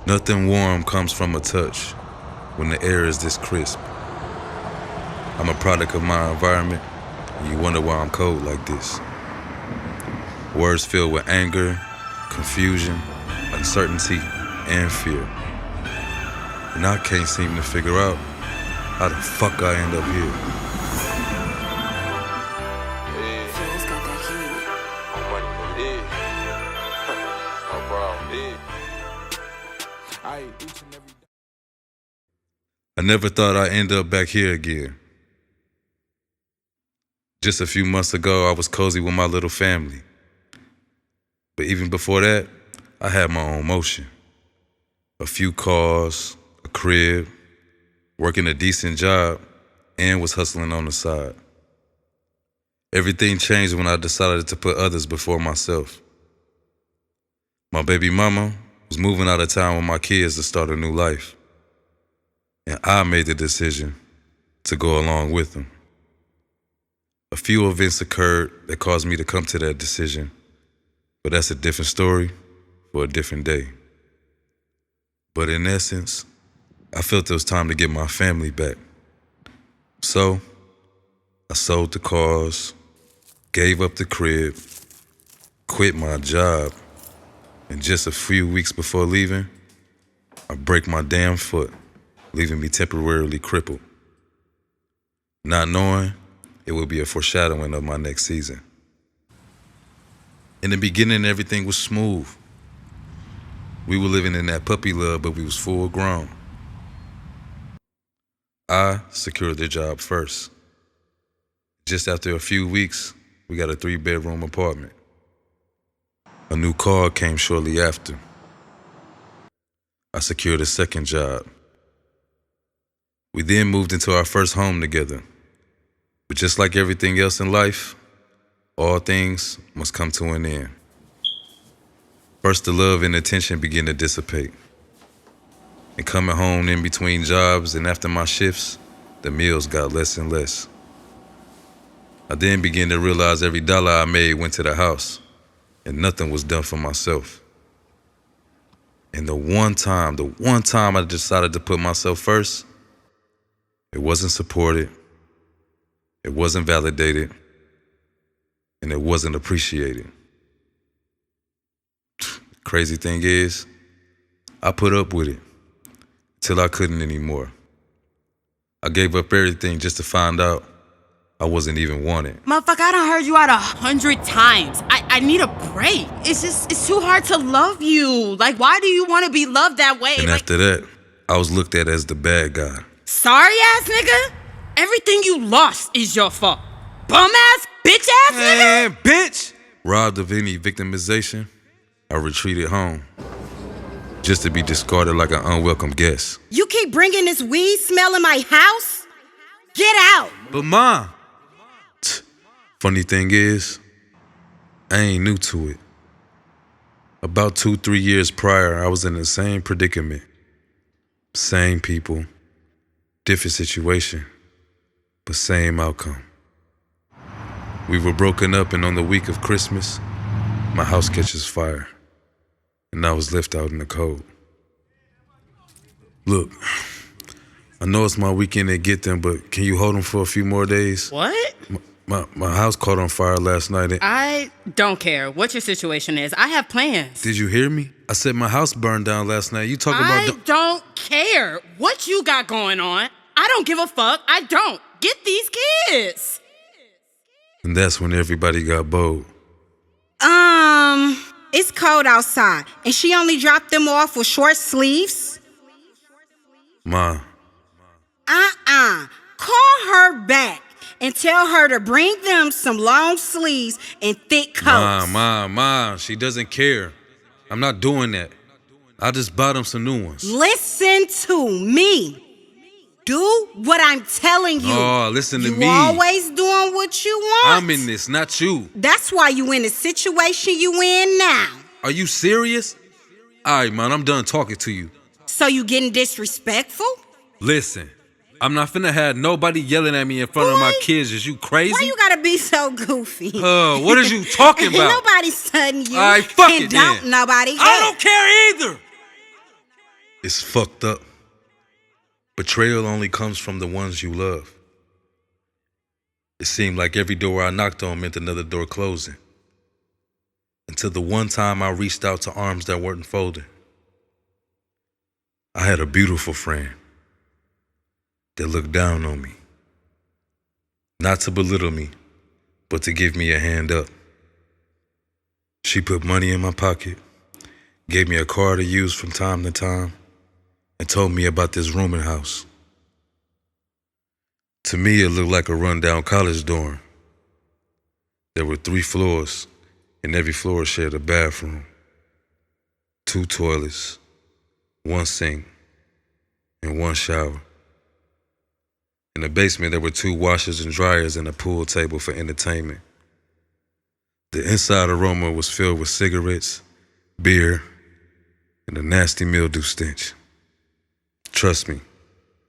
Nothing warm comes from a touch when the air is this crisp. I'm a product of my environment, and you wonder why I'm cold like this. Words filled with anger, confusion, uncertainty, and fear. And I can't seem to figure out how the fuck I end up here. I never thought I'd end up back here again. Just a few months ago, I was cozy with my little family. But even before that, I had my own motion. A few cars, a crib, working a decent job, and was hustling on the side. Everything changed when I decided to put others before myself. My baby mama was moving out of town with my kids to start a new life. And I made the decision to go along with them. A few events occurred that caused me to come to that decision, but that's a different story for a different day. But in essence, I felt it was time to get my family back. So, I sold the cars, gave up the crib, quit my job, and just a few weeks before leaving, I break my damn foot, leaving me temporarily crippled. Not knowing it would be a foreshadowing of my next season. In the beginning, everything was smooth. We were living in that puppy love, but we was full grown. I secured the job first. Just after a few weeks, we got a 3-bedroom apartment. A new car came shortly after. I secured a second job. We then moved into our first home together. But just like everything else in life, all things must come to an end. First, the love and attention began to dissipate. And coming home in between jobs and after my shifts, the meals got less and less. I then began to realize every dollar I made went to the house, and nothing was done for myself. And the one time I decided to put myself first, it wasn't supported, it wasn't validated, and it wasn't appreciated. Crazy thing is, I put up with it till I couldn't anymore. I gave up everything just to find out I wasn't even wanted. Motherfucker, I done heard you out 100 times. I need a break. It's too hard to love you. Like, why do you want to be loved that way? And after that, I was looked at as the bad guy. Sorry ass nigga? Everything you lost is your fault. Bum ass, bitch ass nigga? Man, bitch! Robbed of any victimization, I retreated home, just to be discarded like an unwelcome guest. You keep bringing this weed smell in my house? Get out! But Ma, Funny thing is, I ain't new to it. About 2-3 years prior, I was in the same predicament. Same people, different situation, but same outcome. We were broken up, and on the week of Christmas, my house catches fire, and I was left out in the cold. Look, I know it's my weekend to get them, but can you hold them for a few more days? What? My house caught on fire last night. I don't care what your situation is. I have plans. Did you hear me? I said my house burned down last night. You talking about... I don't care what you got going on. I don't give a fuck. I don't. Get these kids. And that's when everybody got bold. It's cold outside, and she only dropped them off with short sleeves? Ma. Call her back and tell her to bring them some long sleeves and thick coats. Ma, she doesn't care. I'm not doing that. I just bought them some new ones. Listen to me. Do what I'm telling you. Oh, listen to me. You always doing what you want. I'm in this, not you. That's why you in the situation you in now. Are you serious? All right, man, I'm done talking to you. So you getting disrespectful? Listen, I'm not finna have nobody yelling at me in front of my kids. Is you crazy? Why you gotta be so goofy? What is you talking about? Nobody's studying you. All right, fuck and it don't then. nobody I don't care either. It's fucked up. Betrayal only comes from the ones you love. It seemed like every door I knocked on meant another door closing. Until the one time I reached out to arms that weren't folding. I had a beautiful friend that looked down on me. Not to belittle me, but to give me a hand up. She put money in my pocket, gave me a car to use from time to time, and told me about this rooming house. To me, it looked like a rundown college dorm. There were 3 floors, and every floor shared a bathroom, 2 toilets, 1 sink, and 1 shower. In the basement, there were 2 washers and dryers and a pool table for entertainment. The inside aroma was filled with cigarettes, beer, and a nasty mildew stench. Trust me,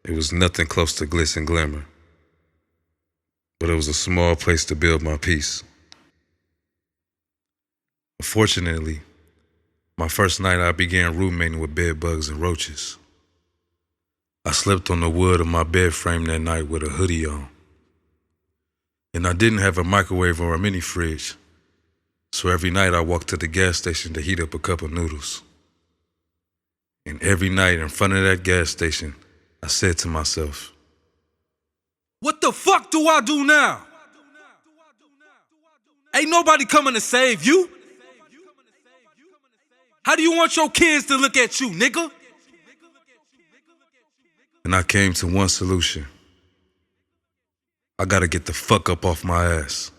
it was nothing close to glitz and glamour. But it was a small place to build my peace. Unfortunately, my first night I began roommating with bed bugs and roaches. I slept on the wood of my bed frame that night with a hoodie on. And I didn't have a microwave or a mini fridge, so every night I walked to the gas station to heat up a cup of noodles. And every night in front of that gas station, I said to myself, what the fuck do I do now? Ain't nobody coming to save you. How do you want your kids to look at you, nigga? and I came to one solution. I gotta get the fuck up off my ass.